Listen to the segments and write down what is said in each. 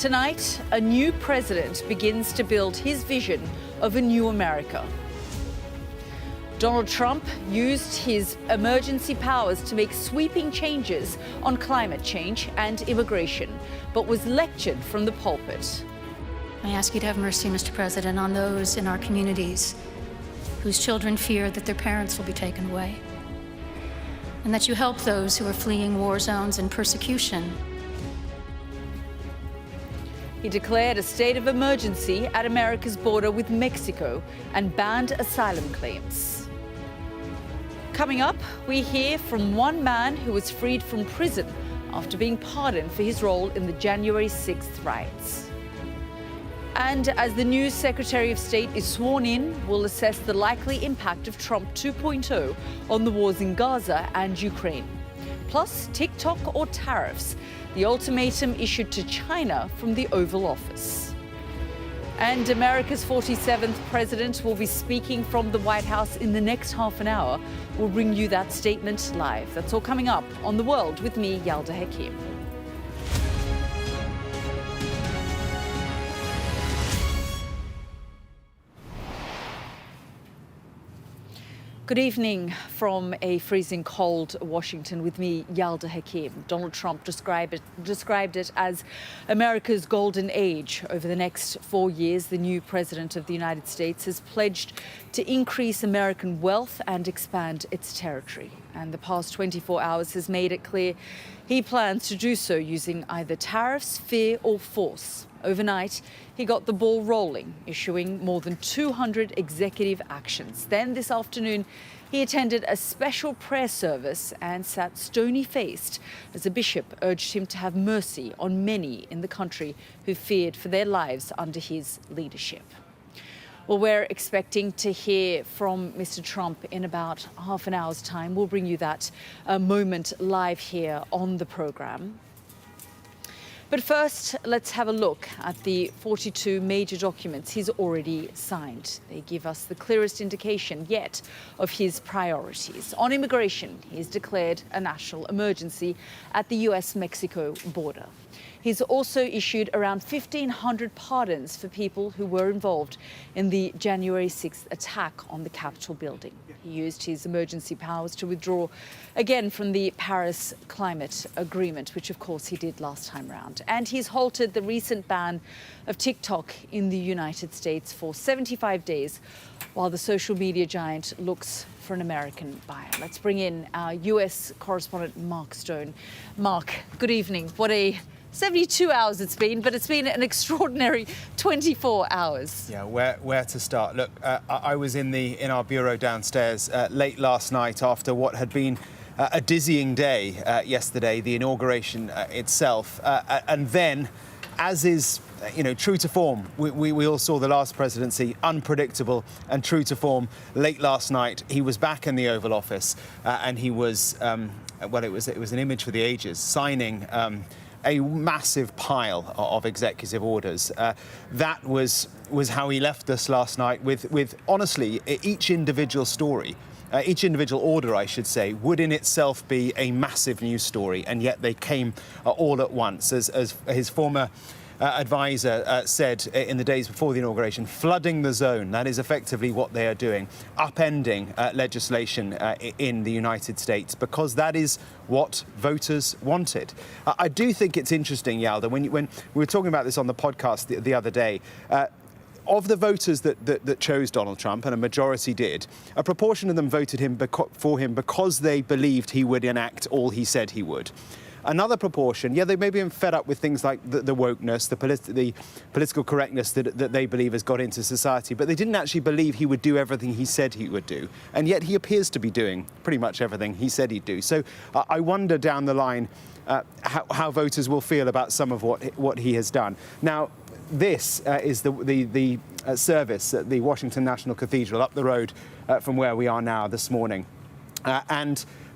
Tonight, a new president begins to build his vision of a new America. Donald Trump used his emergency powers to make sweeping changes on climate change and immigration, but was lectured from the pulpit. I ask you to have mercy, Mr. President, on those in our communities whose children fear that their parents will be taken away, and that you help those who are fleeing war zones and persecution. He declared a state of emergency at America's border with Mexico and banned asylum claims. Coming up, we hear from one man who was freed from prison after being pardoned for his role in the January 6th riots. And as the new Secretary of State is sworn in, we'll assess the likely impact of Trump 2.0 on the wars in Gaza and Ukraine. Plus, TikTok or tariffs, the ultimatum issued to China from the Oval Office. And America's 47th president will be speaking from the White House in the next half an hour. We'll bring you that statement live. That's all coming up on The World with me, Yalda Hakim. Good evening from a freezing cold Washington with me, Yalda Hakim. Donald Trump described it as America's golden age. Over the next 4 years, the new president of the United States has pledged to increase American wealth and expand its territory. And the past 24 hours has made it clear he plans to do so using either tariffs, fear or force. Overnight, he got the ball rolling, issuing more than 200 executive actions. Then this afternoon, he attended a special prayer service and sat stony-faced as a bishop urged him to have mercy on many in the country who feared for their lives under his leadership. Well, we're expecting to hear from Mr. Trump in about half an hour's time. We'll bring you that moment live here on the program. But first, let's have a look at the 42 major documents he's already signed. They give us the clearest indication yet of his priorities. On immigration, he's declared a national emergency at the US-Mexico border. He's also issued around 1,500 pardons for people who were involved in the January 6th attack on the Capitol building. He used his emergency powers to withdraw again from the Paris Climate Agreement, which of course he did last time round. And he's halted the recent ban of TikTok in the United States for 75 days, while the social media giant looks for an American buyer. Let's bring in our US correspondent, Mark Stone. Mark, good evening. What a 72 hours it's been, but it's been an extraordinary 24 hours. Yeah, where to start? Look, I was in our bureau downstairs late last night after what had been a dizzying day yesterday, the inauguration itself, and then, as is true to form, we all saw the last presidency, unpredictable and true to form. Late last night, he was back in the Oval Office, and he was it was an image for the ages, signing a massive pile of executive orders. That was how he left us last night with honestly, each individual story, each individual order, I should say, would in itself be a massive news story, and yet they came all at once. As his former advisor said in the days before the inauguration, flooding the zone. That is effectively what they are doing, upending legislation in the United States, because that is what voters wanted. I do think it's interesting, Yalda, when we were talking about this on the podcast the other day, of the voters that chose Donald Trump, and a majority did, a proportion of them voted for him because they believed he would enact all he said he would. Another proportion, they may be fed up with things like the wokeness, the political correctness that they believe has got into society, but they didn't actually believe he would do everything he said he would do. And yet he appears to be doing pretty much everything he said he'd do. So I wonder down the line how voters will feel about some of what he has done. Now, this is the service at the Washington National Cathedral up the road from where we are now this morning.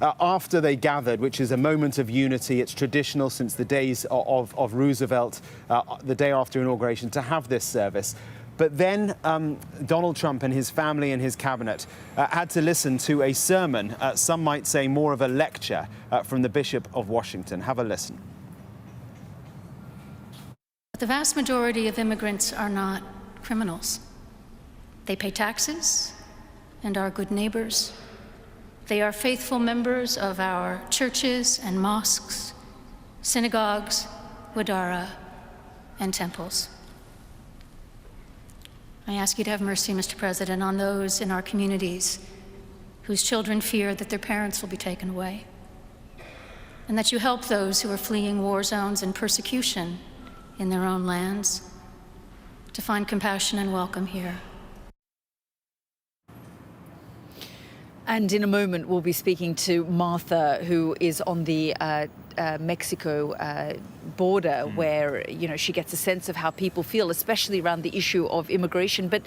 After they gathered, which is a moment of unity, it's traditional since the days of Roosevelt, the day after inauguration, to have this service. But then Donald Trump and his family and his cabinet had to listen to a sermon, some might say more of a lecture, from the Bishop of Washington. Have a listen. At The vast majority of immigrants are not criminals. They pay taxes and are good neighbors. They are faithful members of our churches and mosques, synagogues, wadara, and temples. I ask you to have mercy, Mr. President, on those in our communities whose children fear that their parents will be taken away, and that you help those who are fleeing war zones and persecution in their own lands to find compassion and welcome here. And in a moment, we'll be speaking to Martha, who is on the Mexico border, where, you know, she gets a sense of how people feel, especially around the issue of immigration. But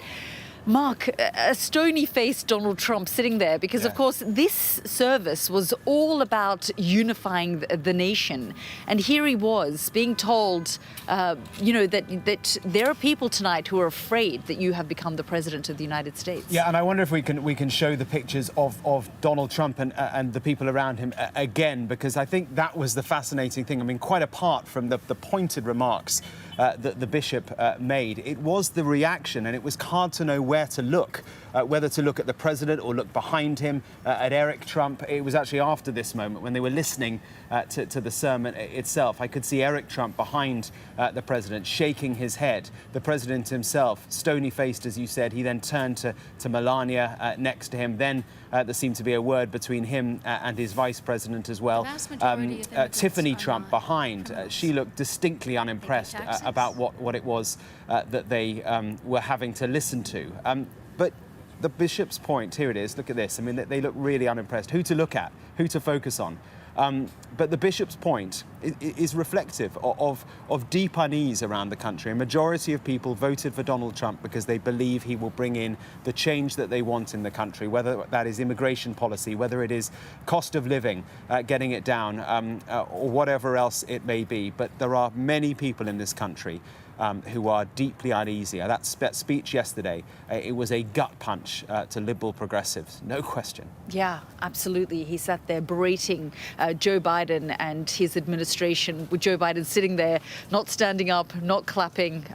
Mark, a stony-faced Donald Trump sitting there, because, of course, this service was all about unifying the nation. And here he was being told, you know, that there are people tonight who are afraid that you have become the president of the United States. Yeah, and I wonder if we can show the pictures of Donald Trump and the people around him again, because I think that was the fascinating thing. I mean, quite apart from the pointed remarks that the bishop made, it was the reaction, and it was hard to know where to look, whether to look at the president or look behind him at Eric Trump. It was actually after this moment, when they were listening to the sermon itself. I could see Eric Trump behind the president, shaking his head. The president himself, stony-faced, as you said. He then turned to Melania next to him. Then there seemed to be a word between him and his vice president as well. Tiffany Trump behind. She looked distinctly unimpressed about what it was that they were having to listen to. But the bishop's point, here it is, look at this. I mean, they look really unimpressed. Who to look at, who to focus on. But the bishop's point is reflective of deep unease around the country. A majority of people voted for Donald Trump because they believe he will bring in the change that they want in the country, whether that is immigration policy, whether it is cost of living, getting it down, or whatever else it may be. But there are many people in this country who are deeply uneasy. That speech yesterday, it was a gut punch to liberal progressives, no question. Yeah, absolutely. He sat there berating Joe Biden and his administration, with Joe Biden sitting there, not standing up, not clapping,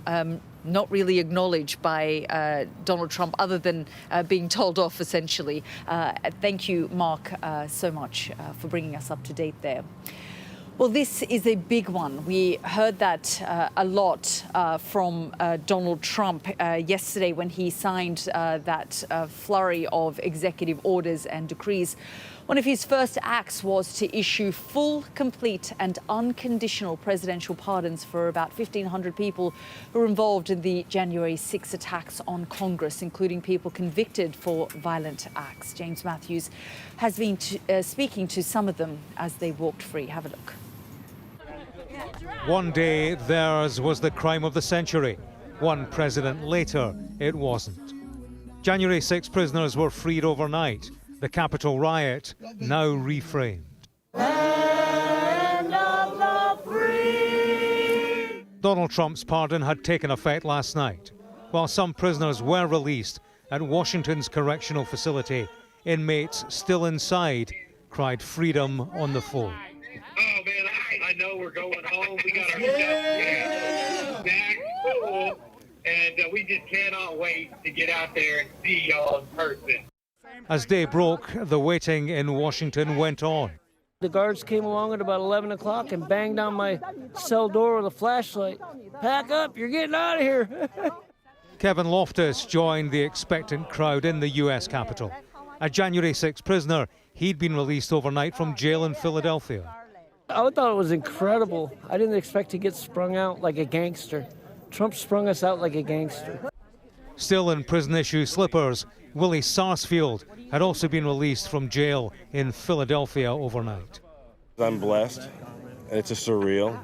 not really acknowledged by Donald Trump, other than being told off, essentially. Thank you, Mark, so much for bringing us up to date there. Well, this is a big one. We heard that a lot from Donald Trump yesterday when he signed that flurry of executive orders and decrees. One of his first acts was to issue full, complete and unconditional presidential pardons for about 1,500 people who were involved in the January 6 attacks on Congress, including people convicted for violent acts. James Matthews has been speaking to some of them as they walked free. Have a look. One day, theirs was the crime of the century. One president later, it wasn't. January 6 prisoners were freed overnight. The Capitol riot now reframed. Land of the free. Donald Trump's pardon had taken effect last night. While some prisoners were released at Washington's correctional facility, inmates still inside cried freedom on the phone. Oh man, I know we're going home. We got our stuff back full, and we just cannot wait to get out there and see y'all in person. As day broke, the waiting in Washington went on. The guards came along at about 11 o'clock and banged on my cell door with a flashlight. Pack up, you're getting out of here. Kevin Loftus joined the expectant crowd in the U.S. Capitol. A January 6 prisoner, he'd been released overnight from jail in Philadelphia. I thought it was incredible. I didn't expect to get sprung out like a gangster. Trump sprung us out like a gangster. Still in prison issue slippers, Willie Sarsfield had also been released from jail in Philadelphia overnight. I'm blessed. It's a surreal.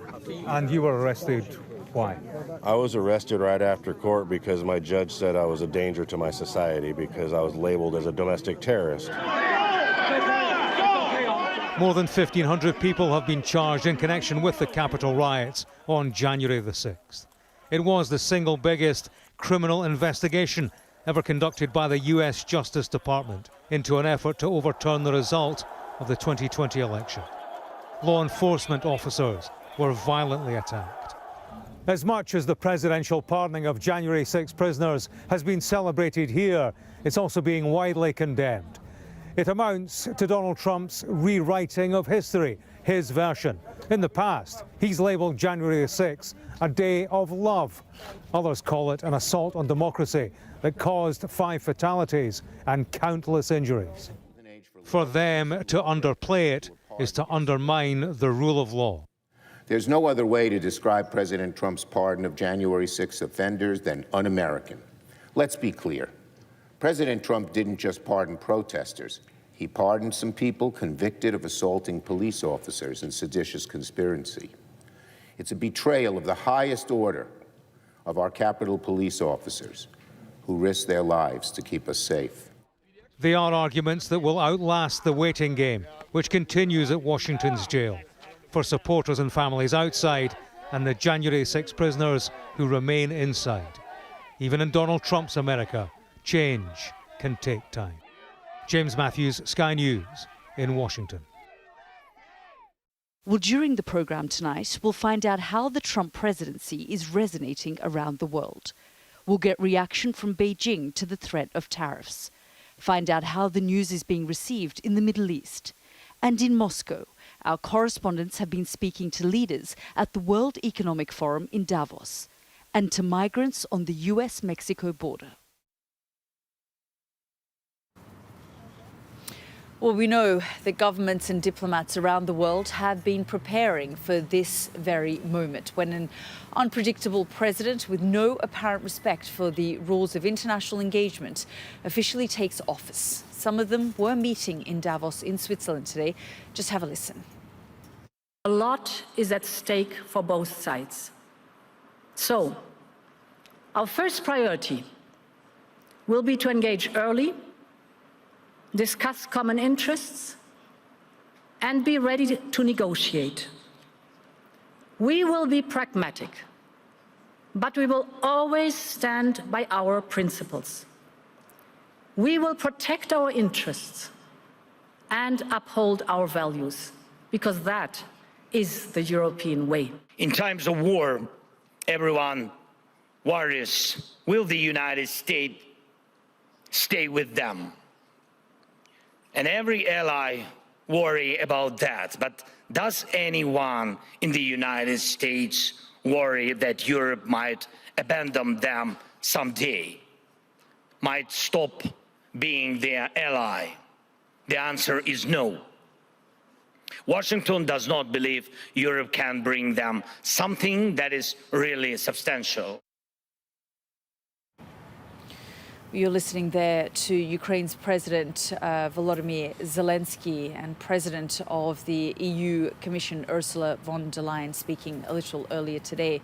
And you were arrested, why? I was arrested right after court because my judge said I was a danger to my society because I was labeled as a domestic terrorist. More than 1,500 people have been charged in connection with the Capitol riots on January the 6th. It was the single biggest criminal investigation ever conducted by the U.S. Justice Department into an effort to overturn the result of the 2020 election. Law enforcement officers were violently attacked. As much as the presidential pardoning of January 6 prisoners has been celebrated here, it's also being widely condemned. It amounts to Donald Trump's rewriting of history, his version. In the past, he's labelled January 6 a day of love. Others call it an assault on democracy that caused 5 fatalities and countless injuries. For them to underplay it is to undermine the rule of law. There's no other way to describe President Trump's pardon of January 6 offenders than un-American. Let's be clear. President Trump didn't just pardon protesters. He pardoned some people convicted of assaulting police officers in seditious conspiracy. It's a betrayal of the highest order of our Capitol police officers who risked their lives to keep us safe. They are arguments that will outlast the waiting game, which continues at Washington's jail, for supporters and families outside and the January 6 prisoners who remain inside. Even in Donald Trump's America, change can take time. James Matthews, Sky News, in Washington. Well, during the programme tonight, we'll find out how the Trump presidency is resonating around the world. We'll get reaction from Beijing to the threat of tariffs. Find out how the news is being received in the Middle East. And in Moscow, our correspondents have been speaking to leaders at the World Economic Forum in Davos and to migrants on the US-Mexico border. Well, we know that governments and diplomats around the world have been preparing for this very moment when an unpredictable president with no apparent respect for the rules of international engagement officially takes office. Some of them were meeting in Davos in Switzerland today. Just have a listen. A lot is at stake for both sides. So, our first priority will be to engage early, discuss common interests, and be ready to negotiate. We will be pragmatic, but we will always stand by our principles. We will protect our interests and uphold our values, because that is the European way. In times of war, everyone worries, will the United States stay with them? And every ally worry about that. But does anyone in the United States worry that Europe might abandon them someday, might stop being their ally? The answer is no. Washington does not believe Europe can bring them something that is really substantial. You're listening there to Ukraine's President Volodymyr Zelensky and President of the EU Commission Ursula von der Leyen speaking a little earlier today.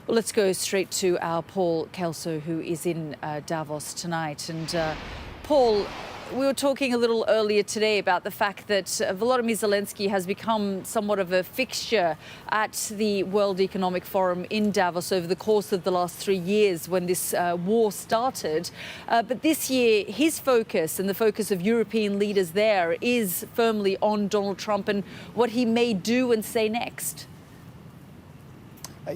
Well, let's go straight to our Paul Kelso, who is in Davos tonight. And Paul, we were talking a little earlier today about the fact that Volodymyr Zelensky has become somewhat of a fixture at the World Economic Forum in Davos over the course of the last 3 years when this war started. But this year, his focus and the focus of European leaders there is firmly on Donald Trump and what he may do and say next.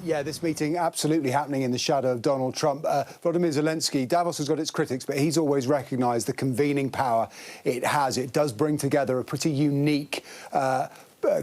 Yeah, this meeting absolutely happening in the shadow of Donald Trump. Volodymyr Zelensky, Davos has got its critics, but he's always recognised the convening power it has. It does bring together a pretty unique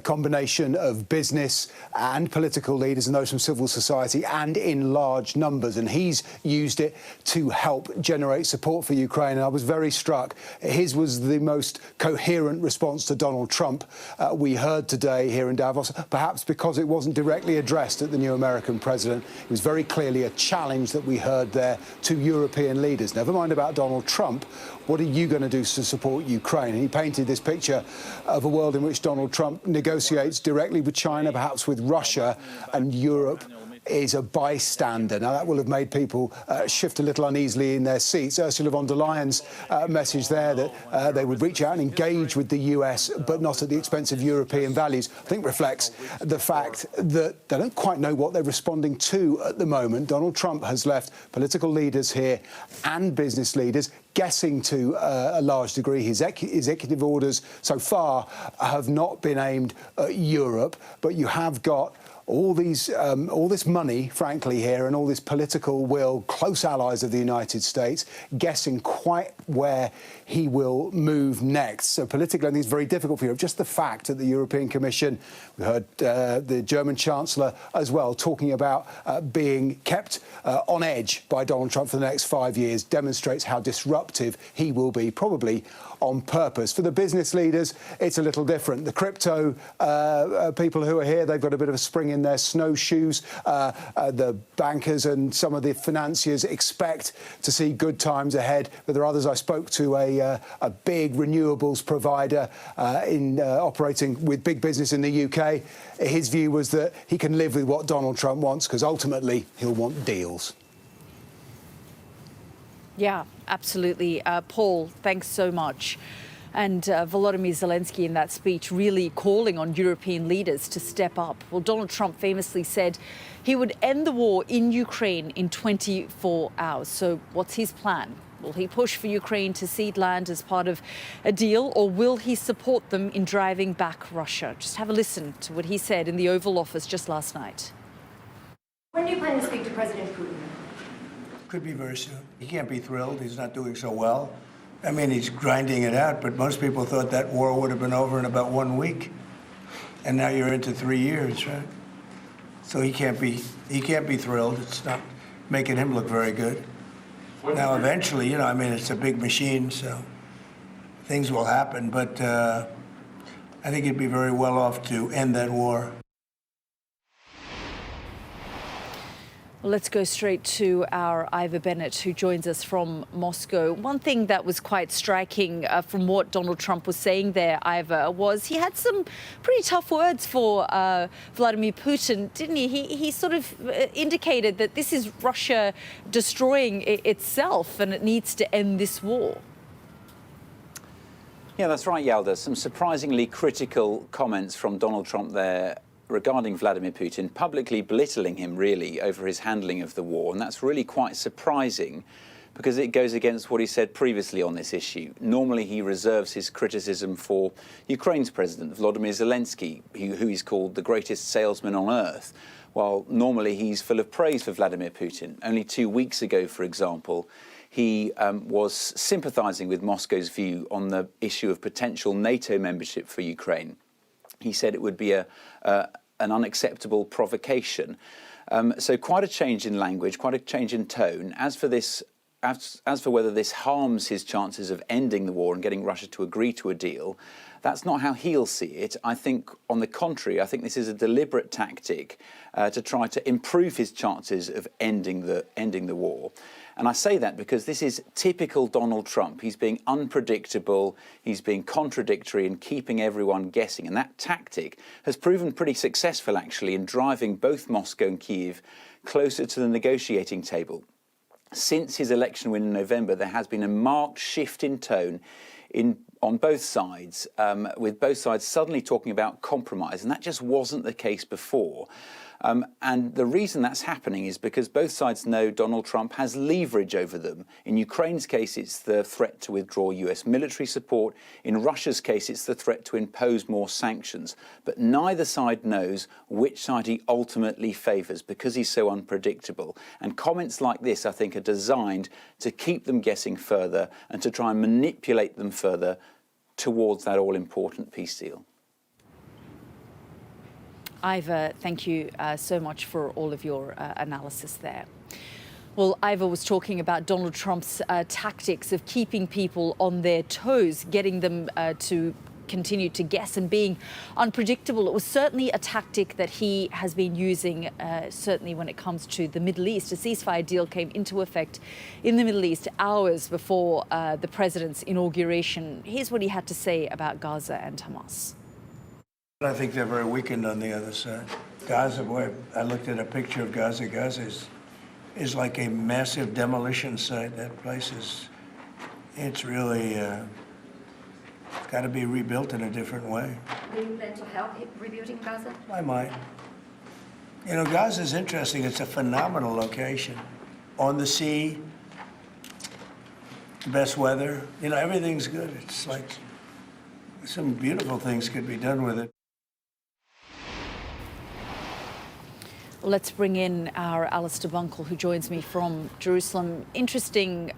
combination of business and political leaders and those from civil society, and in large numbers. And he's used it to help generate support for Ukraine. And I was very struck. His was the most coherent response to Donald Trump we heard today here in Davos, perhaps because it wasn't directly addressed at the new American president. It was very clearly a challenge that we heard there to European leaders. Never mind about Donald Trump. What are you going to do to support Ukraine? And he painted this picture of a world in which Donald Trump negotiates directly with China, perhaps with Russia, and Europe is a bystander. Now, that will have made people shift a little uneasily in their seats. Ursula von der Leyen's message there that they would reach out and engage with the US, but not at the expense of European values, I think reflects the fact that they don't quite know what they're responding to at the moment. Donald Trump has left political leaders here and business leaders guessing to a large degree. His executive orders so far have not been aimed at Europe, but you have got all this money, frankly, here, and all this political will, close allies of the United States, guessing quite where he will move next. So politically, I think it's very difficult for Europe. Just the fact that the European Commission, we heard the German Chancellor as well, talking about being kept on edge by Donald Trump for the next 5 years, demonstrates how disruptive he will be, probably on purpose. For the business leaders, it's a little different. The crypto people who are here, they've got a bit of a spring in their snowshoes. The bankers and some of the financiers expect to see good times ahead. But there are others. I spoke to a big renewables provider operating with big business in the UK. His view was that he can live with what Donald Trump wants because ultimately he'll want deals. Yeah, absolutely. Paul, thanks so much. And Volodymyr Zelensky in that speech really calling on European leaders to step up. Well, Donald Trump famously said he would end the war in Ukraine in 24 hours. So what's his plan? Will he push for Ukraine to cede land as part of a deal, or will he support them in driving back Russia? Just have a listen to what he said in the Oval Office just last night. When do you plan to speak to President Putin? Could be very soon. He can't be thrilled. He's not doing so well. I mean, he's grinding it out, but most people thought that war would have been over in about 1 week. And now you're into 3 years, right? So he can't be thrilled. It's not making him look very good. Now, eventually, I mean, it's a big machine, so things will happen. But I think he'd be very well off to end that war. Well, let's go straight to our Ivor Bennett, who joins us from Moscow. One thing that was quite striking from what Donald Trump was saying there, Ivor, was he had some pretty tough words for Vladimir Putin, didn't he? He sort of indicated that this is Russia destroying itself and it needs to end this war. Yeah, that's right, Yalda. Some surprisingly critical comments from Donald Trump there regarding Vladimir Putin, publicly belittling him, really, over his handling of the war. And that's really quite surprising because it goes against what he said previously on this issue. Normally, he reserves his criticism for Ukraine's president, Volodymyr Zelensky, who he's called the greatest salesman on earth, while normally he's full of praise for Vladimir Putin. Only 2 weeks ago, for example, he was sympathizing with Moscow's view on the issue of potential NATO membership for Ukraine. He said it would be an unacceptable provocation. So quite a change in language, quite a change in tone. As for whether this harms his chances of ending the war and getting Russia to agree to a deal, that's not how he'll see it. I think, on the contrary, I think this is a deliberate tactic to try to improve his chances of ending the war. And I say that because this is typical Donald Trump. He's being unpredictable, he's being contradictory and keeping everyone guessing. And that tactic has proven pretty successful, actually, in driving both Moscow and Kyiv closer to the negotiating table. Since his election win in November, there has been a marked shift in tone on both sides, with both sides suddenly talking about compromise. And that just wasn't the case before. And the reason that's happening is because both sides know Donald Trump has leverage over them. In Ukraine's case, it's the threat to withdraw US military support. In Russia's case, it's the threat to impose more sanctions. But neither side knows which side he ultimately favors because he's so unpredictable. And comments like this, I think, are designed to keep them guessing further and to try and manipulate them further towards that all-important peace deal. Ivor, thank you so much for all of your analysis there. Well, Ivor was talking about Donald Trump's tactics of keeping people on their toes, getting them to continue to guess and being unpredictable. It was certainly a tactic that he has been using, certainly when it comes to the Middle East. A ceasefire deal came into effect in the Middle East hours before the president's inauguration. Here's what he had to say about Gaza and Hamas. I think they're very weakened on the other side. Gaza, boy, I looked at a picture of Gaza. Gaza is like a massive demolition site. That place it's really got to be rebuilt in a different way. Do you plan to help rebuilding Gaza? I might. You know, Gaza is interesting. It's a phenomenal location. On the sea, the best weather. You know, everything's good. It's like some beautiful things could be done with it. Well, let's bring in our Alistair Bunkle, who joins me from Jerusalem. Interesting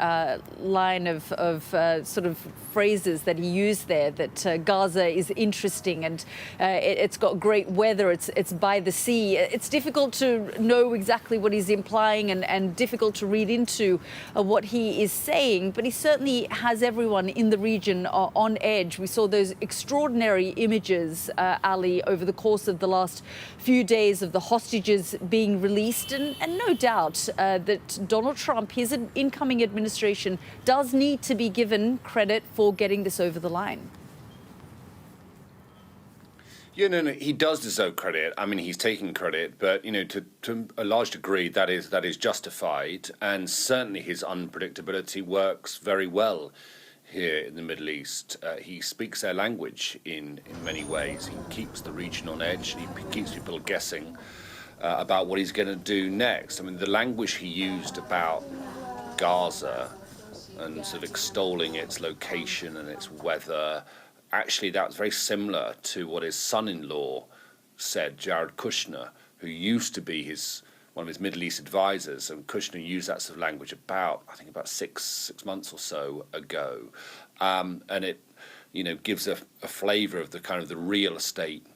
line of sort of phrases that he used there, that Gaza is interesting and it's got great weather, it's by the sea. It's difficult to know exactly what he's implying and difficult to read into what he is saying, but he certainly has everyone in the region on edge. We saw those extraordinary images, Ali, over the course of the last few days of the hostages being released, and no doubt that Donald Trump, his incoming administration, does need to be given credit for getting this over the line. Yeah, no, he does deserve credit. I mean, he's taking credit, but to a large degree, that is justified, and certainly his unpredictability works very well here in the Middle East. He speaks their language in many ways. He keeps the region on edge. He keeps people guessing about what he's going to do next. I mean, the language he used about Gaza and sort of extolling its location and its weather, actually that was very similar to what his son-in-law said, Jared Kushner, who used to be one of his Middle East advisors, and Kushner used that sort of language about 6 months or so ago, and it gives a flavour of the kind of the real estate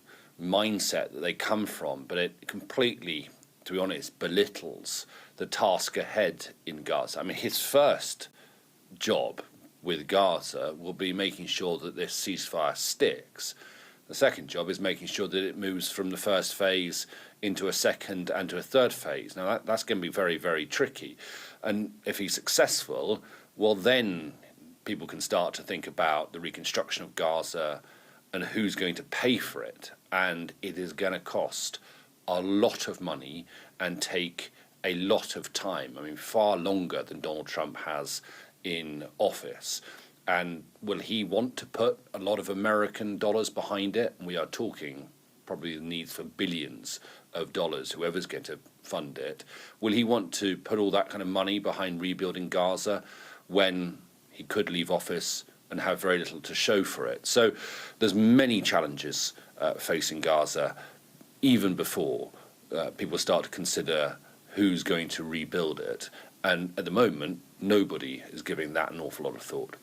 mindset that they come from, but it completely, to be honest, belittles the task ahead in Gaza. I mean, his first job with Gaza will be making sure that this ceasefire sticks. The second job is making sure that it moves from the first phase into a second and to a third phase. Now, that's going to be very, very tricky. And if he's successful, well, then people can start to think about the reconstruction of Gaza and who's going to pay for it. And it is going to cost a lot of money and take a lot of time. I mean, far longer than Donald Trump has in office. And will he want to put a lot of American dollars behind it? And we are talking probably the needs for billions of dollars, whoever's going to fund it. Will he want to put all that kind of money behind rebuilding Gaza when he could leave office and have very little to show for it? So there's many challenges facing Gaza, even before people start to consider who's going to rebuild it. And at the moment, nobody is giving that an awful lot of thought.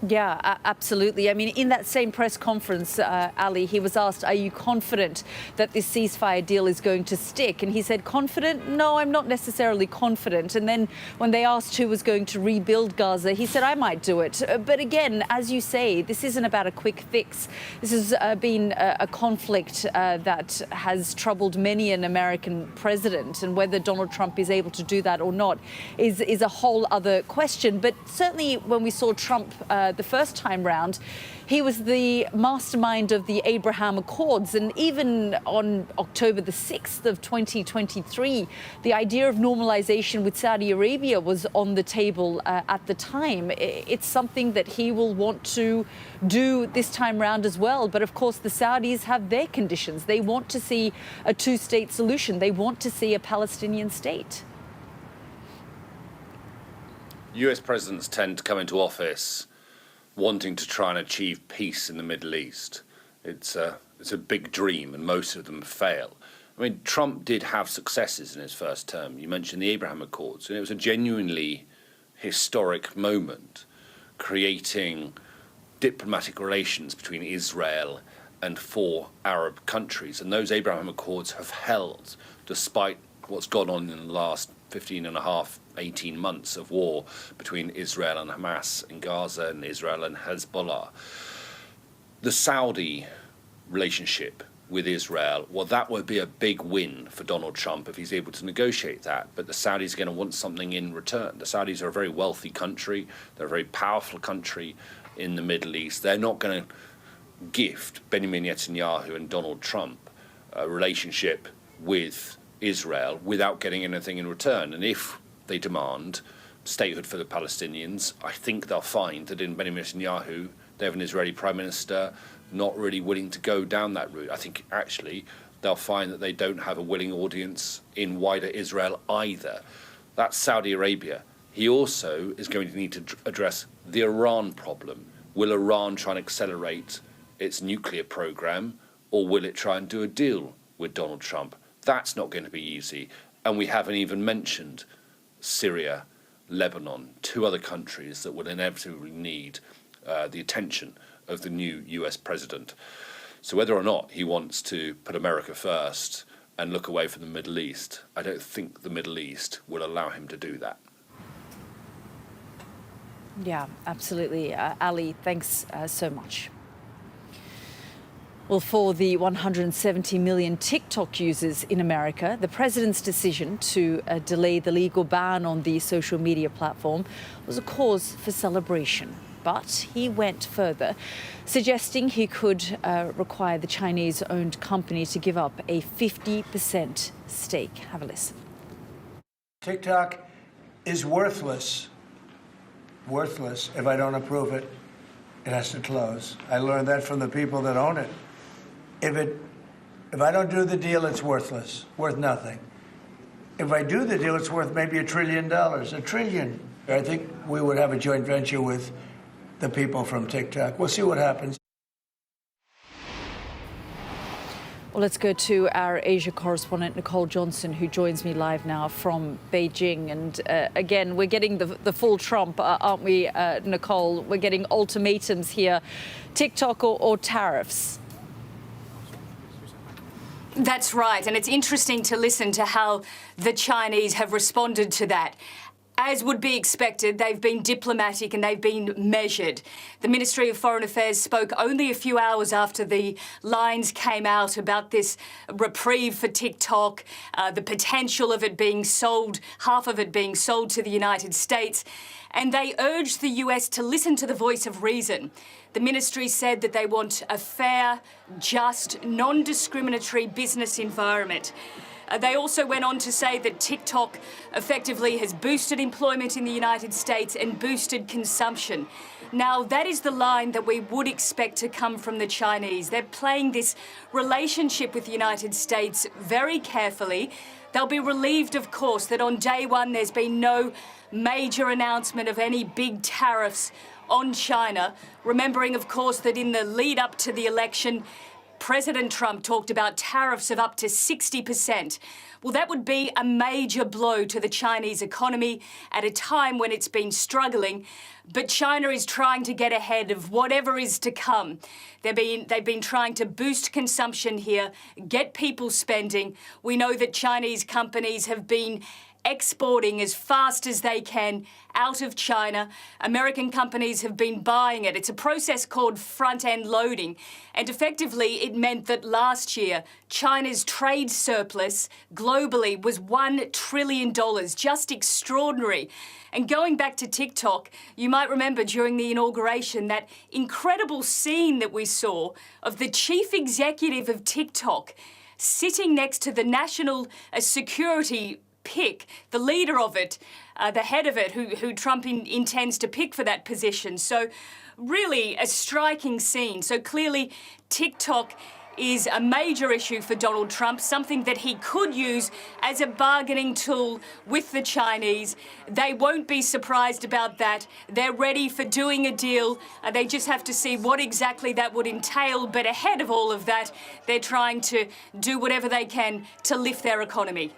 Yeah, absolutely. I mean, in that same press conference, Ali, he was asked, are you confident that this ceasefire deal is going to stick? And he said, confident? No, I'm not necessarily confident. And then when they asked who was going to rebuild Gaza, he said, I might do it. But again, as you say, this isn't about a quick fix. This has been a conflict that has troubled many an American president. And whether Donald Trump is able to do that or not is a whole other question. But certainly when we saw Trump the first time round, he was the mastermind of the Abraham Accords. And even on October the 6th of 2023, the idea of normalization with Saudi Arabia was on the table at the time. It's something that he will want to do this time round as well. But of course, the Saudis have their conditions. They want to see a two-state solution. They want to see a Palestinian state. US presidents tend to come into office wanting to try and achieve peace in the Middle East. It's a big dream, and most of them fail. I mean, Trump did have successes in his first term. You mentioned the Abraham Accords, and it was a genuinely historic moment, creating diplomatic relations between Israel and 4 Arab countries. And those Abraham Accords have held, despite what's gone on in the last 18 months of war between Israel and Hamas in Gaza and Israel and Hezbollah. The Saudi relationship with Israel, well, that would be a big win for Donald Trump if he's able to negotiate that. But the Saudis are going to want something in return. The Saudis are a very wealthy country. They're a very powerful country in the Middle East. They're not going to gift Benjamin Netanyahu and Donald Trump a relationship with Israel without getting anything in return. And if they demand statehood for the Palestinians, I think they'll find that in Benjamin Netanyahu, they have an Israeli prime minister not really willing to go down that route. I think actually they'll find that they don't have a willing audience in wider Israel either. That's Saudi Arabia. He also is going to need to address the Iran problem. Will Iran try and accelerate its nuclear program, or will it try and do a deal with Donald Trump. That's not going to be easy. And we haven't even mentioned Syria, Lebanon, two other countries that will inevitably need the attention of the new US president. So whether or not he wants to put America first and look away from the Middle East, I don't think the Middle East will allow him to do that. Yeah, absolutely. Ali, thanks so much. Well, for the 170 million TikTok users in America, the president's decision to delay the legal ban on the social media platform was a cause for celebration. But he went further, suggesting he could require the Chinese-owned company to give up a 50% stake. Have a listen. TikTok is worthless. Worthless. If I don't approve it, it has to close. I learned that from the people that own it. If I don't do the deal, it's worthless, worth nothing. If I do the deal, it's worth maybe $1 trillion, $1 trillion. I think we would have a joint venture with the people from TikTok. We'll see what happens. Well, let's go to our Asia correspondent, Nicole Johnson, who joins me live now from Beijing. And again, we're getting the full Trump, aren't we, Nicole? We're getting ultimatums here, TikTok or tariffs. That's right, and it's interesting to listen to how the Chinese have responded to that. As would be expected, they've been diplomatic and they've been measured. The Ministry of Foreign Affairs spoke only a few hours after the lines came out about this reprieve for TikTok, the potential of it being sold, half of it being sold to the United States. And they urged the US to listen to the voice of reason. The ministry said that they want a fair, just, non-discriminatory business environment. They also went on to say that TikTok effectively has boosted employment in the United States and boosted consumption. Now, that is the line that we would expect to come from the Chinese. They're playing this relationship with the United States very carefully. They'll be relieved, of course, that on day one there's been no major announcement of any big tariffs on China. Remembering, of course, that in the lead up to the election, President Trump talked about tariffs of up to 60%. Well, that would be a major blow to the Chinese economy at a time when it's been struggling. But China is trying to get ahead of whatever is to come. They've been trying to boost consumption here, get people spending. We know that Chinese companies have been exporting as fast as they can out of China. American companies have been buying it. It's a process called front-end loading. And effectively, it meant that last year, China's trade surplus globally was $1 trillion, just extraordinary. And going back to TikTok, you might remember during the inauguration that incredible scene that we saw of the chief executive of TikTok sitting next to the national security pick, the leader of it, the head of it, who Trump intends to pick for that position. So really a striking scene. So clearly TikTok is a major issue for Donald Trump, something that he could use as a bargaining tool with the Chinese. They won't be surprised about that. They're ready for doing a deal. They just have to see what exactly that would entail. But ahead of all of that, they're trying to do whatever they can to lift their economy.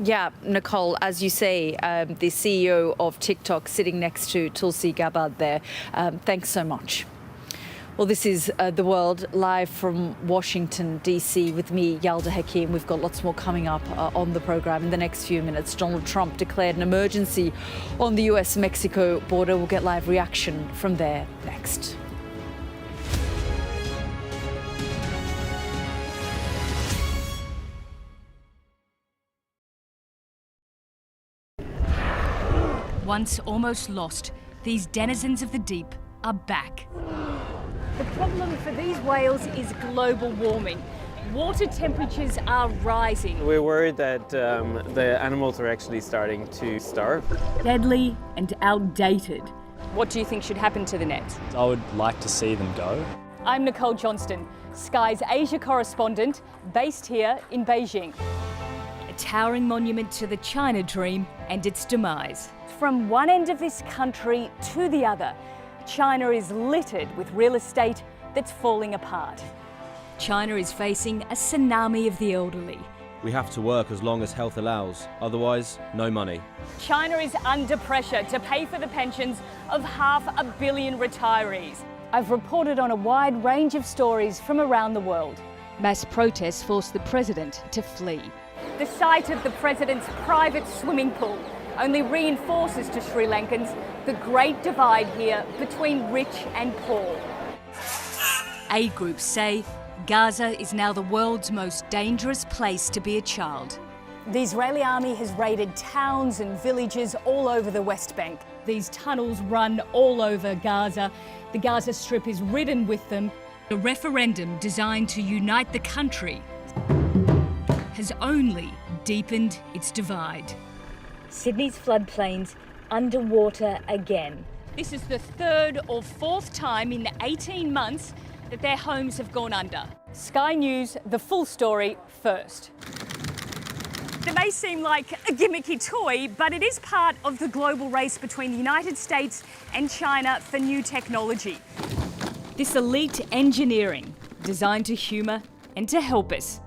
Yeah, Nicole, as you say, the CEO of TikTok sitting next to Tulsi Gabbard there. Thanks so much. Well, this is The World, live from Washington, D.C. with me, Yalda Hakim. We've got lots more coming up on the programme in the next few minutes. Donald Trump declared an emergency on the US-Mexico border. We'll get live reaction from there next. Once almost lost, these denizens of the deep are back. The problem for these whales is global warming. Water temperatures are rising. We're worried that the animals are actually starting to starve. Deadly and outdated. What do you think should happen to the nets? I would like to see them go. I'm Nicole Johnston, Sky's Asia correspondent, based here in Beijing. A towering monument to the China dream and its demise. From one end of this country to the other, China is littered with real estate that's falling apart. China is facing a tsunami of the elderly. We have to work as long as health allows, otherwise, no money. China is under pressure to pay for the pensions of 500 million retirees. I've reported on a wide range of stories from around the world. Mass protests forced the president to flee. The sight of the president's private swimming pool only reinforces to Sri Lankans the great divide here between rich and poor. Aid groups say Gaza is now the world's most dangerous place to be a child. The Israeli army has raided towns and villages all over the West Bank. These tunnels run all over Gaza. The Gaza Strip is ridden with them. A referendum designed to unite the country has only deepened its divide. Sydney's floodplains underwater again. This is the third or fourth time in the 18 months that their homes have gone under. Sky News, the full story first. It may seem like a gimmicky toy, but it is part of the global race between the United States and China for new technology. This elite engineering, designed to humour and to help us.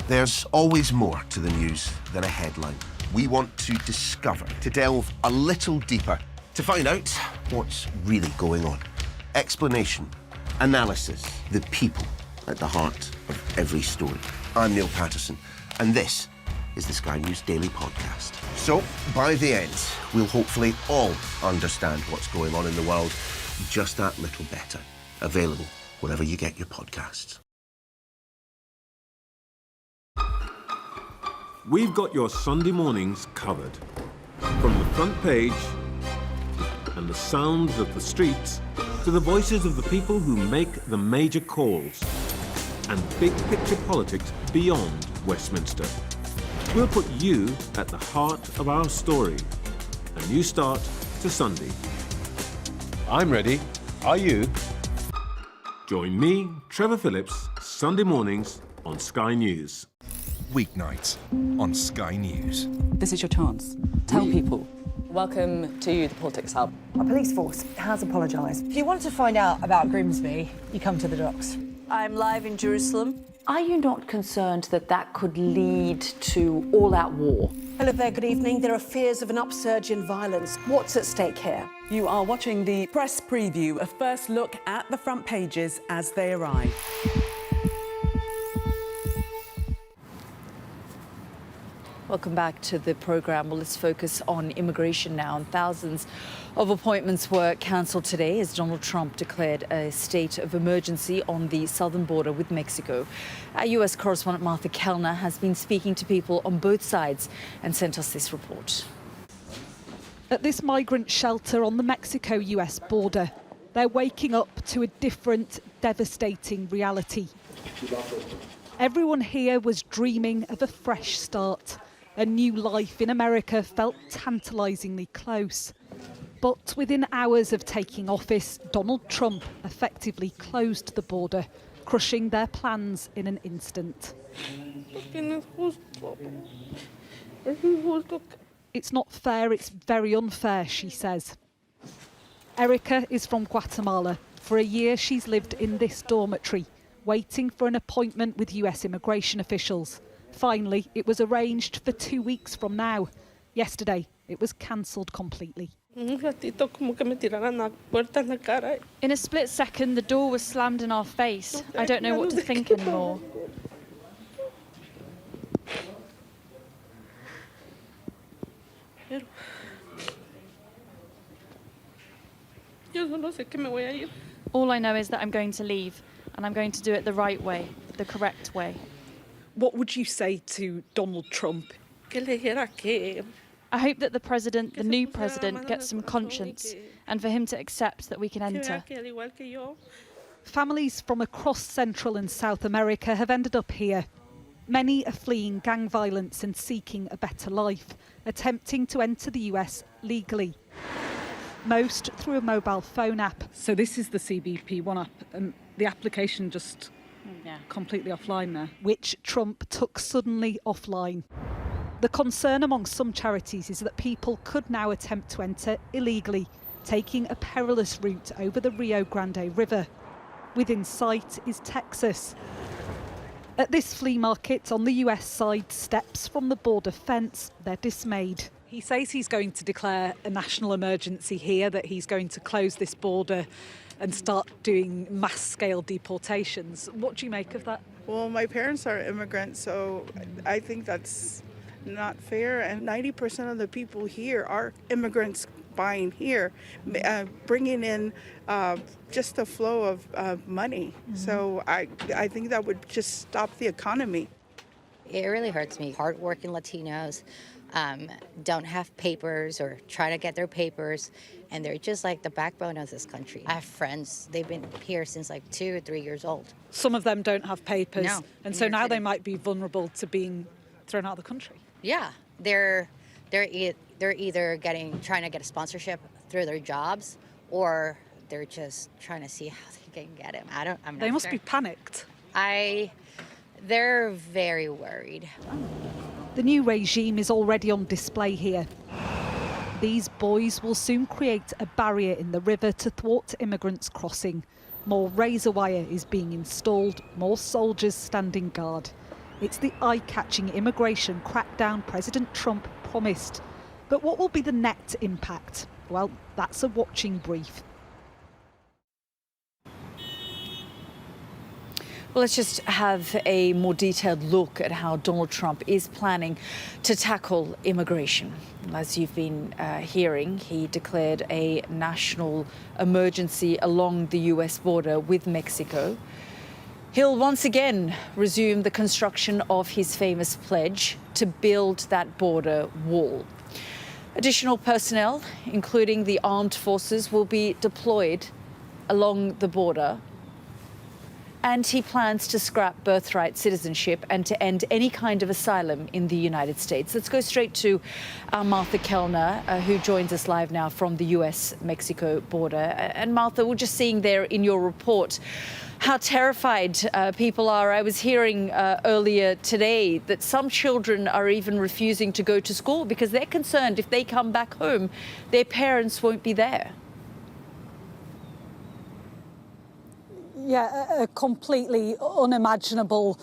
There's always more to the news than a headline. We want to discover, to delve a little deeper, to find out what's really going on. Explanation, analysis, the people at the heart of every story. I'm Neil Patterson, and this is the Sky News Daily Podcast. So, by the end, we'll hopefully all understand what's going on in the world just that little better. Available wherever you get your podcasts. We've got your Sunday mornings covered. From the front page and the sounds of the streets to the voices of the people who make the major calls and big picture politics beyond Westminster. We'll put you at the heart of our story. A new start to Sunday. I'm ready. Are you? Join me, Trevor Phillips, Sunday mornings on Sky News. Weeknights on Sky News. This is your chance. Tell people. Welcome to the Politics Hub. Our police force has apologised. If you want to find out about Grimsby, you come to the docks. I'm live in Jerusalem. Are you not concerned that that could lead to all-out war? Hello there, good evening. There are fears of an upsurge in violence. What's at stake here? You are watching the press preview, a first look at the front pages as they arrive. Welcome back to the programme. Well, let's focus on immigration now. And thousands of appointments were cancelled today as Donald Trump declared a state of emergency on the southern border with Mexico. Our US correspondent Martha Kellner has been speaking to people on both sides and sent us this report. At this migrant shelter on the Mexico-US border, they're waking up to a different, devastating reality. Everyone here was dreaming of a fresh start. A new life in America felt tantalisingly close. But within hours of taking office, Donald Trump effectively closed the border, crushing their plans in an instant. It's not fair, it's very unfair, she says. Erica is from Guatemala. For a year, she's lived in this dormitory, waiting for an appointment with US immigration officials. Finally, it was arranged for 2 weeks from now. Yesterday, it was cancelled completely. In a split second, the door was slammed in our face. I don't know what to think anymore. All I know is that I'm going to leave, and I'm going to do it the right way, the correct way. What would you say to Donald Trump? I hope that the new president, gets some conscience and for him to accept that we can enter. Families from across Central and South America have ended up here. Many are fleeing gang violence and seeking a better life, attempting to enter the US legally. Most through a mobile phone app. So this is the CBP One app, and the application just completely offline there. Which Trump took suddenly offline. The concern among some charities is that people could now attempt to enter illegally, taking a perilous route over the Rio Grande River. Within sight is Texas. At this flea market on the US side, steps from the border fence, they're dismayed. He says he's going to declare a national emergency here, that he's going to close this border and start doing mass-scale deportations. What do you make of that? Well, my parents are immigrants, so I think that's not fair. And 90% of the people here are immigrants buying here, bringing in just the flow of money. Mm-hmm. So I think that would just stop the economy. It really hurts me. Hardworking Latinos don't have papers or try to get their papers, and they're just like the backbone of this country. I have friends, they've been here since like 2 or 3 years old. Some of them don't have papers, no, and so now they might be vulnerable to being thrown out of the country. Yeah, they're either trying to get a sponsorship through their jobs, or they're just trying to see how they can get him. I'm not They must sure. be panicked. They're very worried. The new regime is already on display here. These boys will soon create a barrier in the river to thwart immigrants crossing. More razor wire is being installed, more soldiers standing guard. It's the eye-catching immigration crackdown President Trump promised. But what will be the net impact? Well, that's a watching brief. Well, let's just have a more detailed look at how Donald Trump is planning to tackle immigration. As you've been hearing, he declared a national emergency along the US border with Mexico. He'll once again resume the construction of his famous pledge to build that border wall. Additional personnel, including the armed forces, will be deployed along the border. And he plans to scrap birthright citizenship and to end any kind of asylum in the United States. Let's go straight to Martha Kellner, who joins us live now from the US-Mexico border. And Martha, we're just seeing there in your report how terrified people are. I was hearing earlier today that some children are even refusing to go to school because they're concerned if they come back home, their parents won't be there. Yeah, a completely unimaginable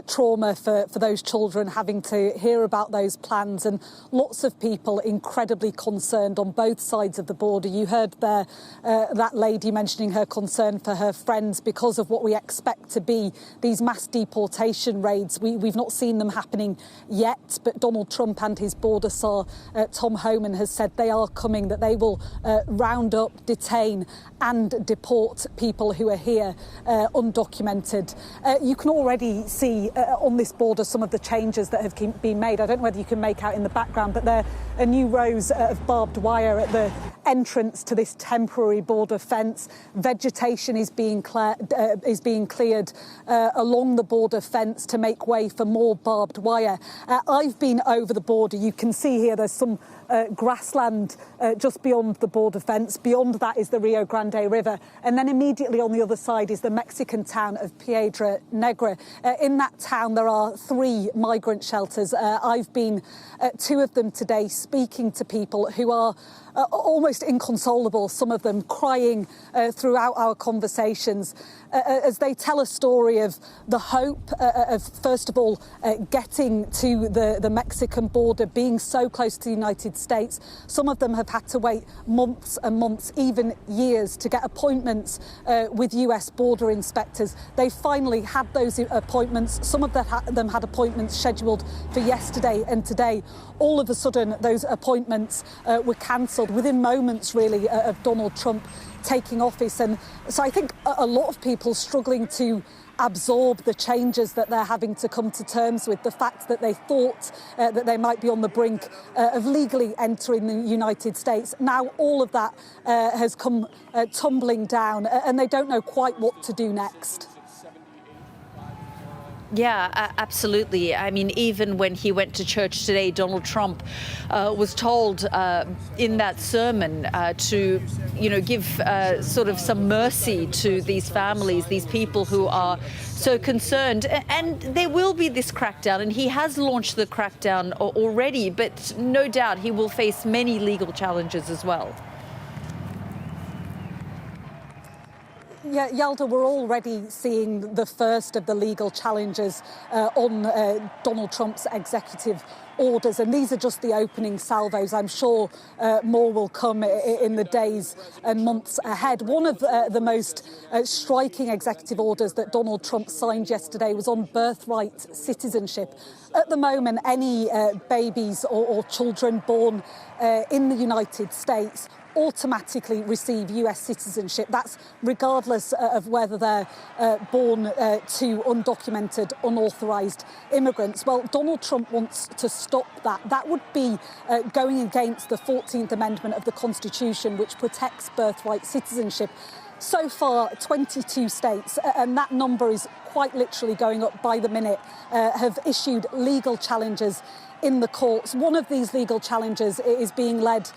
trauma for those children having to hear about those plans, and lots of people incredibly concerned on both sides of the border. You heard there that lady mentioning her concern for her friends because of what we expect to be these mass deportation raids. We've not seen them happening yet, but Donald Trump and his border czar, Tom Homan, has said they are coming, that they will round up, detain and deport people who are here undocumented. You can already see on this border some of the changes that have been made. I don't know whether you can make out in the background, but there are new rows of barbed wire at the entrance to this temporary border fence. Vegetation is being cleared along the border fence to make way for more barbed wire. I've been over the border. You can see here there's some grassland just beyond the border fence. Beyond that is the Rio Grande River. And then immediately on the other side is the Mexican town of Piedra Negra. In that town, there are 3 migrant shelters. I've been at 2 of them today, speaking to people who are almost inconsolable, some of them crying throughout our conversations as they tell a story of the hope of, first of all, getting to the Mexican border, being so close to the United States. Some of them have had to wait months and months, even years, to get appointments with US border inspectors. They finally had those appointments. Some of them had appointments scheduled for yesterday and today. All of a sudden, those appointments were cancelled within moments, really, of Donald Trump taking office. And so I think a lot of people struggling to absorb the changes that they're having to come to terms with, the fact that they thought that they might be on the brink of legally entering the United States. Now all of that has come tumbling down, and they don't know quite what to do next. Yeah, absolutely. I mean, even when he went to church today, Donald Trump was told in that sermon to, give sort of some mercy to these families, these people who are so concerned. And there will be this crackdown, and he has launched the crackdown already, but no doubt he will face many legal challenges as well. Yeah, Yalda, we're already seeing the first of the legal challenges on Donald Trump's executive orders, and these are just the opening salvos. I'm sure more will come in the days and months ahead. One of the most striking executive orders that Donald Trump signed yesterday was on birthright citizenship. At the moment, any babies or children born in the United States automatically receive US citizenship. That's regardless of whether they're born to undocumented, unauthorised immigrants. Well, Donald Trump wants to stop that. That would be going against the 14th Amendment of the Constitution, which protects birthright citizenship. So far, 22 states, and that number is quite literally going up by the minute, have issued legal challenges in the courts. One of these legal challenges is being led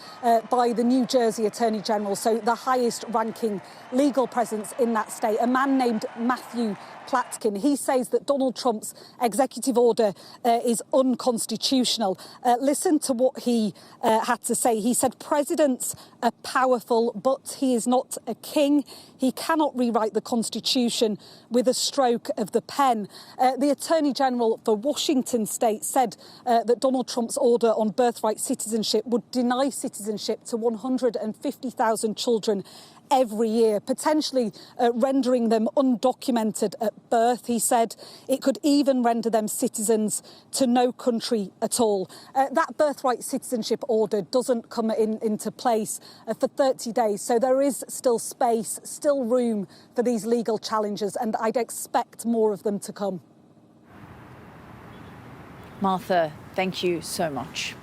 by the New Jersey Attorney General, so the highest ranking legal presence in that state, a man named Matthew Platkin. He says that Donald Trump's executive order is unconstitutional. Listen to what he had to say. He said, "Presidents are powerful, but he is not a king. He cannot rewrite the Constitution with a stroke of the pen." The Attorney General for Washington State said that Donald Trump's order on birthright citizenship would deny citizenship to 150,000 children every year, potentially rendering them undocumented at birth. He said it could even render them citizens to no country at all. That birthright citizenship order doesn't come into place for 30 days, so there is still space, still room for these legal challenges, and I'd expect more of them to come. Martha, thank you so much.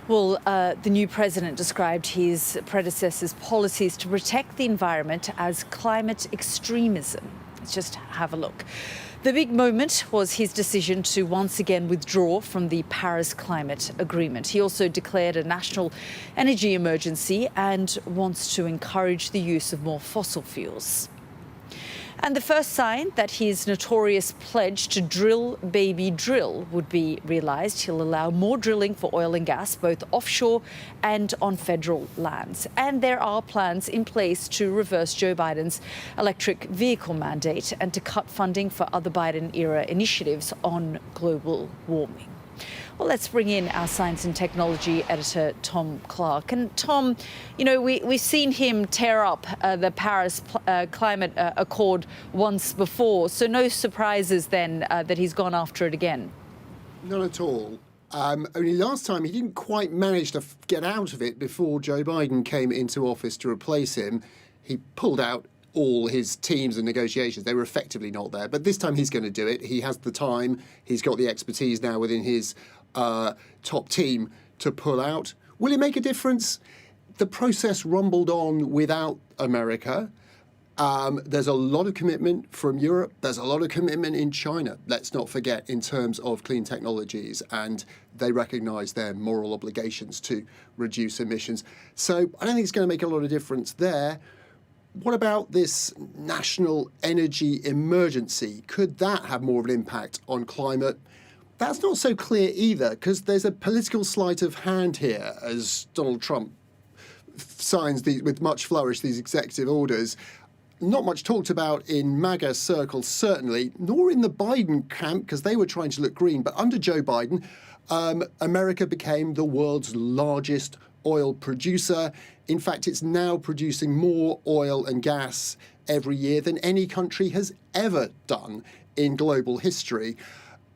Well, the new president described his predecessor's policies to protect the environment as climate extremism. Let's just have a look. The big moment was his decision to once again withdraw from the Paris Climate Agreement. He also declared a national energy emergency and wants to encourage the use of more fossil fuels. And the first sign that his notorious pledge to drill, baby, drill would be realised. He'll allow more drilling for oil and gas, both offshore and on federal lands. And there are plans in place to reverse Joe Biden's electric vehicle mandate and to cut funding for other Biden-era initiatives on global warming. Well, let's bring in our science and technology editor, Tom Clark. And Tom, you know, we've seen him tear up the Paris Climate Accord once before, so no surprises then that he's gone after it again. Not at all. Only last time he didn't quite manage to get out of it before Joe Biden came into office to replace him. He pulled out all his teams and negotiations. They were effectively not there. But this time he's going to do it. He has the time. He's got the expertise now within his top team to pull out. Will it make a difference? The process rumbled on without America. There's a lot of commitment from Europe. There's a lot of commitment in China, let's not forget, in terms of clean technologies. And they recognise their moral obligations to reduce emissions. So I don't think it's going to make a lot of difference there. What about this national energy emergency? Could that have more of an impact on climate? That's not so clear either, because there's a political sleight of hand here as Donald Trump signs with much flourish these executive orders. Not much talked about in MAGA circles, certainly, nor in the Biden camp, because they were trying to look green. But under Joe Biden, America became the world's largest oil producer. In fact, it's now producing more oil and gas every year than any country has ever done in global history.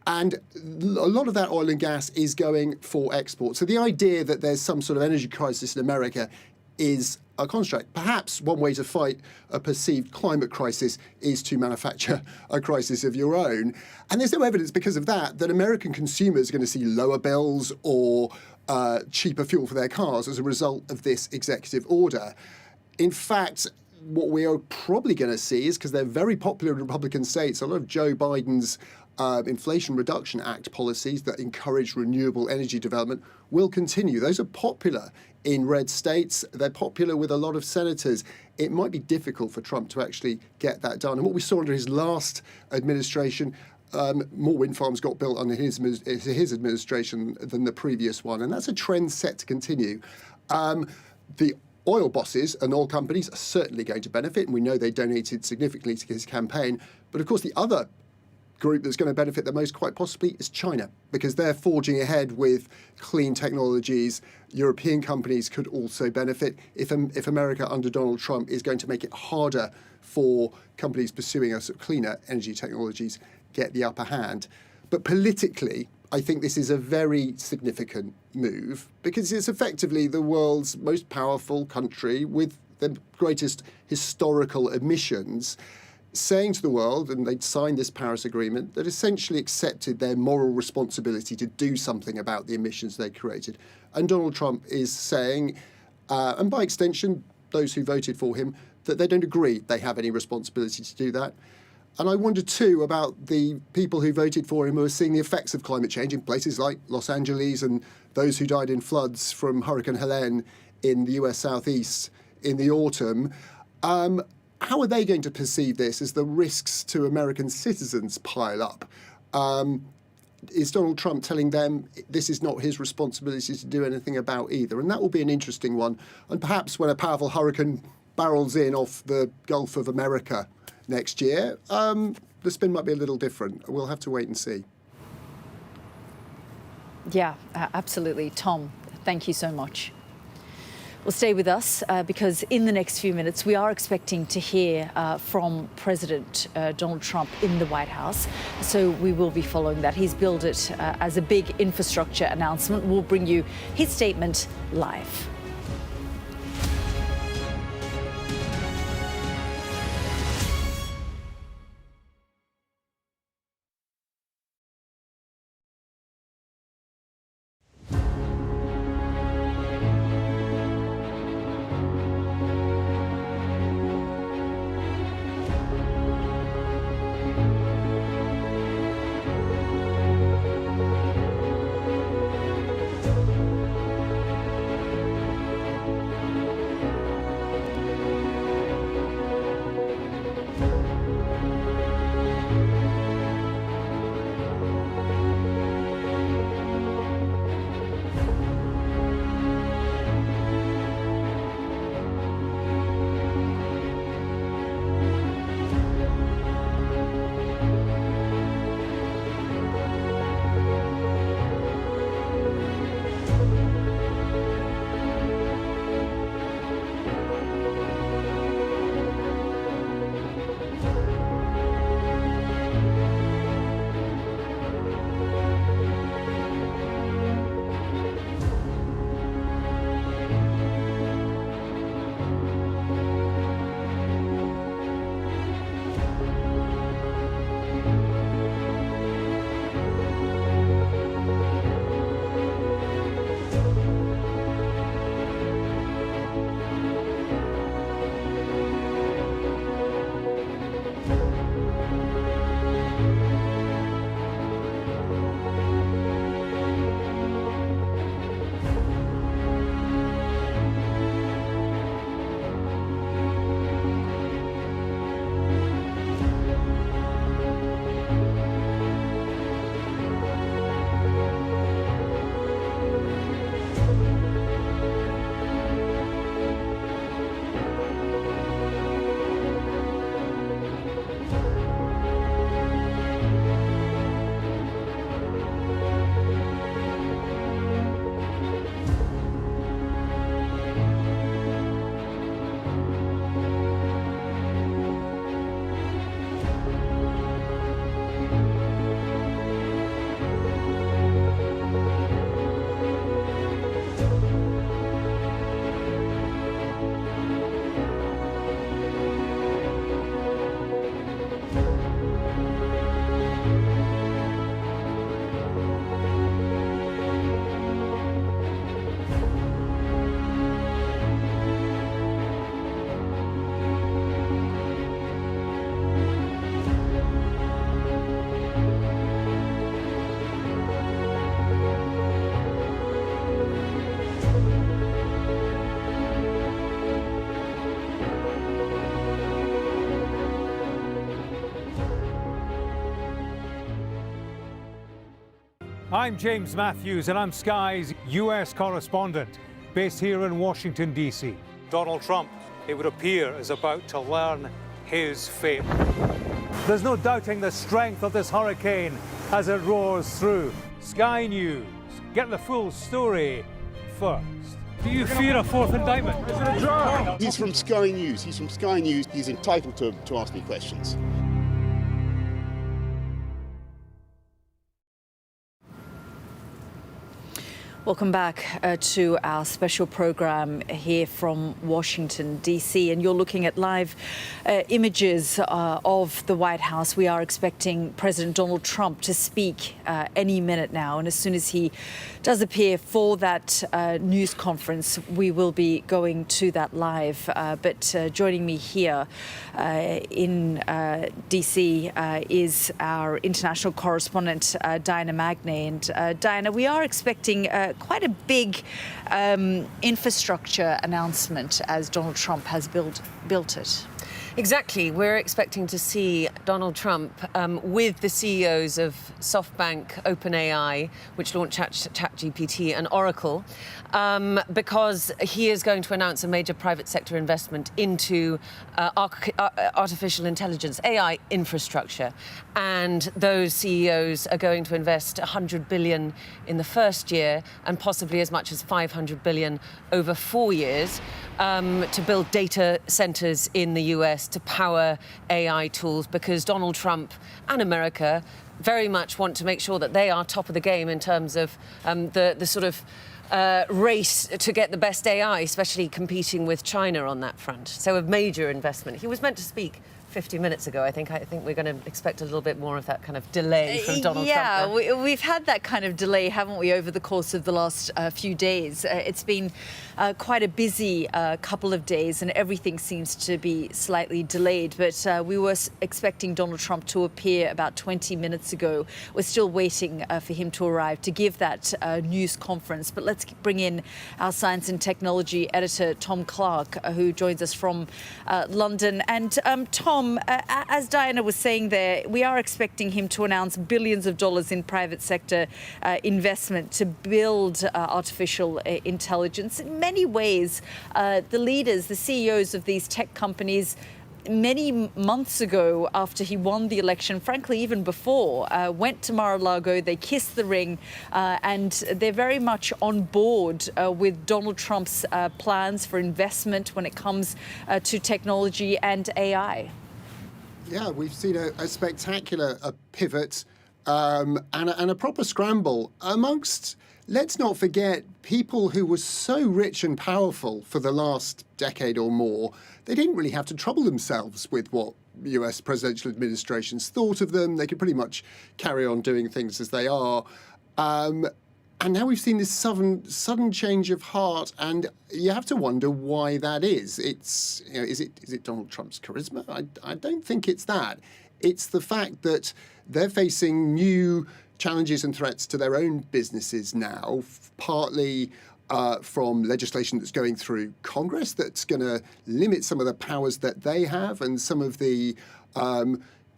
And a lot of that oil and gas is going for export. So the idea that there's some sort of energy crisis in America is a construct. Perhaps one way to fight a perceived climate crisis is to manufacture a crisis of your own. And there's no evidence because of that American consumers are going to see lower bills or cheaper fuel for their cars as a result of this executive order. In fact, what we are probably going to see is, because they're very popular in Republican states, a lot of Joe Biden's Inflation Reduction Act policies that encourage renewable energy development will continue. Those are popular in red states. They're popular with a lot of senators. It might be difficult for Trump to actually get that done. And what we saw under his last administration, more wind farms got built under his administration than the previous one. And that's a trend set to continue. The oil bosses and oil companies are certainly going to benefit, and we know they donated significantly to his campaign. But of course, the other group that's going to benefit the most, quite possibly, is China, because they're forging ahead with clean technologies. European companies could also benefit if America under Donald Trump is going to make it harder for companies pursuing a sort of cleaner energy technologies get the upper hand. But politically, I think this is a very significant move because it's effectively the world's most powerful country with the greatest historical emissions, saying to the world, and they'd signed this Paris Agreement, that essentially accepted their moral responsibility to do something about the emissions they created. And Donald Trump is saying, and by extension, those who voted for him, that they don't agree they have any responsibility to do that. And I wonder too about the people who voted for him who are seeing the effects of climate change in places like Los Angeles and those who died in floods from Hurricane Helene in the US Southeast in the autumn. How are they going to perceive this as the risks to American citizens pile up? Is Donald Trump telling them this is not his responsibility to do anything about either? And that will be an interesting one. And perhaps when a powerful hurricane barrels in off the Gulf of America next year, the spin might be a little different. We'll have to wait and see. Yeah, absolutely. Tom, thank you so much. Well, stay with us because in the next few minutes we are expecting to hear from President Donald Trump in the White House. So we will be following that. He's billed it as a big infrastructure announcement. We'll bring you his statement live. I'm James Matthews and I'm Sky's US correspondent, based here in Washington, D.C. Donald Trump, it would appear, is about to learn his fate. There's no doubting the strength of this hurricane as it roars through. Sky News, get the full story first. Do you fear a fourth indictment? He's from Sky News. He's from Sky News. He's entitled to ask me questions. Welcome back to our special program here from Washington, D.C. And you're looking at live images of the White House. We are expecting President Donald Trump to speak any minute now. And as soon as he does appear for that news conference, we will be going to that live. But joining me here in D.C. is our international correspondent, Diana Magnay. And Diana, we are expecting quite a big infrastructure announcement as Donald Trump has built it. Exactly. We're expecting to see Donald Trump with the CEOs of SoftBank, OpenAI, which launched ChatGPT, and Oracle, because he is going to announce a major private sector investment into artificial intelligence, AI infrastructure. And those CEOs are going to invest $100 billion in the first year and possibly as much as $500 billion over 4 years to build data centers in the US to power AI tools, because Donald Trump and America very much want to make sure that they are top of the game in terms of the sort of race to get the best AI, especially competing with China on that front. So a major investment. He was meant to speak 50 minutes ago. I think we're going to expect a little bit more of that kind of delay from Donald Trump. Yeah, we've had that kind of delay, haven't we, over the course of the last few days. It's been quite a busy couple of days, and everything seems to be slightly delayed. But we were expecting Donald Trump to appear about 20 minutes ago. We're still waiting for him to arrive to give that news conference. But let's bring in our science and technology editor, Tom Clark, who joins us from London. And Tom, as Diana was saying there, we are expecting him to announce billions of dollars in private sector investment to build artificial intelligence. In many ways, the leaders, the CEOs of these tech companies, many months ago after he won the election, frankly, even before, went to Mar-a-Lago, they kissed the ring, and they're very much on board with Donald Trump's plans for investment when it comes to technology and AI. Yeah, we've seen a spectacular pivot and a proper scramble amongst, let's not forget, people who were so rich and powerful for the last decade or more. They didn't really have to trouble themselves with what US presidential administrations thought of them. They could pretty much carry on doing things as they are. And now we've seen this sudden change of heart, and you have to wonder why that is. It's, is it Donald Trump's charisma? I don't think it's that. It's the fact that they're facing new challenges and threats to their own businesses now, partly from legislation that's going through Congress that's going to limit some of the powers that they have and some of the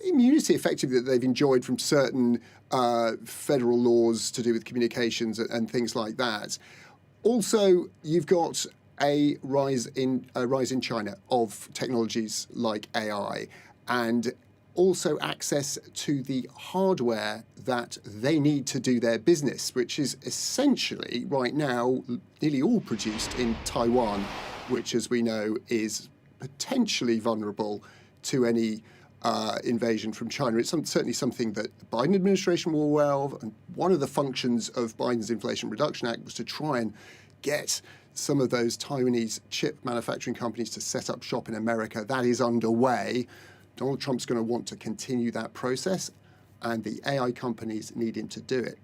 immunity, effectively, that they've enjoyed from certain federal laws to do with communications and things like that. Also, you've got a rise in China of technologies like AI, and also access to the hardware that they need to do their business, which is essentially right now nearly all produced in Taiwan, which, as we know, is potentially vulnerable to any invasion from China. It's certainly something that the Biden administration were aware of, and one of the functions of Biden's Inflation Reduction Act was to try and get some of those Taiwanese chip manufacturing companies to set up shop in America. That is underway. Donald Trump's going to want to continue that process, and the AI companies need him to do it.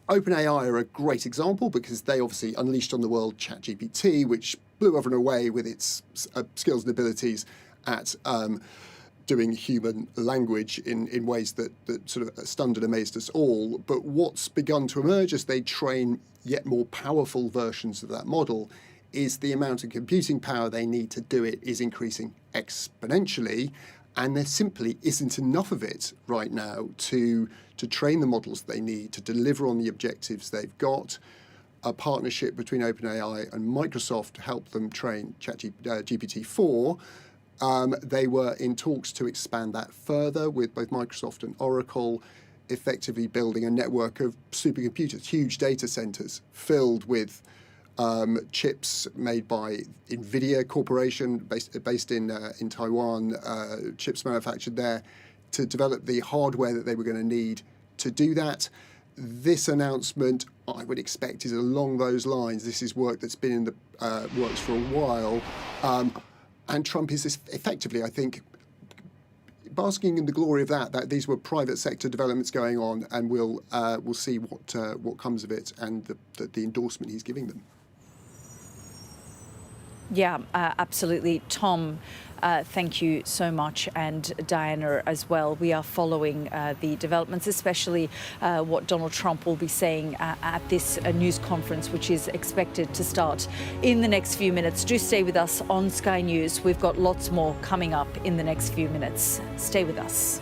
OpenAI are a great example because they obviously unleashed on the world ChatGPT, which blew over and away with its skills and abilities at doing human language in ways that sort of stunned and amazed us all. But what's begun to emerge as they train yet more powerful versions of that model is the amount of computing power they need to do it is increasing exponentially, and there simply isn't enough of it right now to train the models they need to deliver on the objectives they've got. a partnership between OpenAI and Microsoft to help them train GPT-4. They were in talks to expand that further with both Microsoft and Oracle, effectively building a network of supercomputers, huge data centers filled with chips made by NVIDIA Corporation, based in Taiwan, chips manufactured there, to develop the hardware that they were going to need to do that. This announcement, I would expect, is along those lines. This is work that's been in the works for a while. And Trump is effectively, I think, basking in the glory of that these were private sector developments going on, and we'll see what comes of it and the endorsement he's giving them. Yeah, absolutely. Tom, thank you so much, and Diana as well. We are following the developments, especially what Donald Trump will be saying at this news conference, which is expected to start in the next few minutes. Do stay with us on Sky News. We've got lots more coming up in the next few minutes. Stay with us.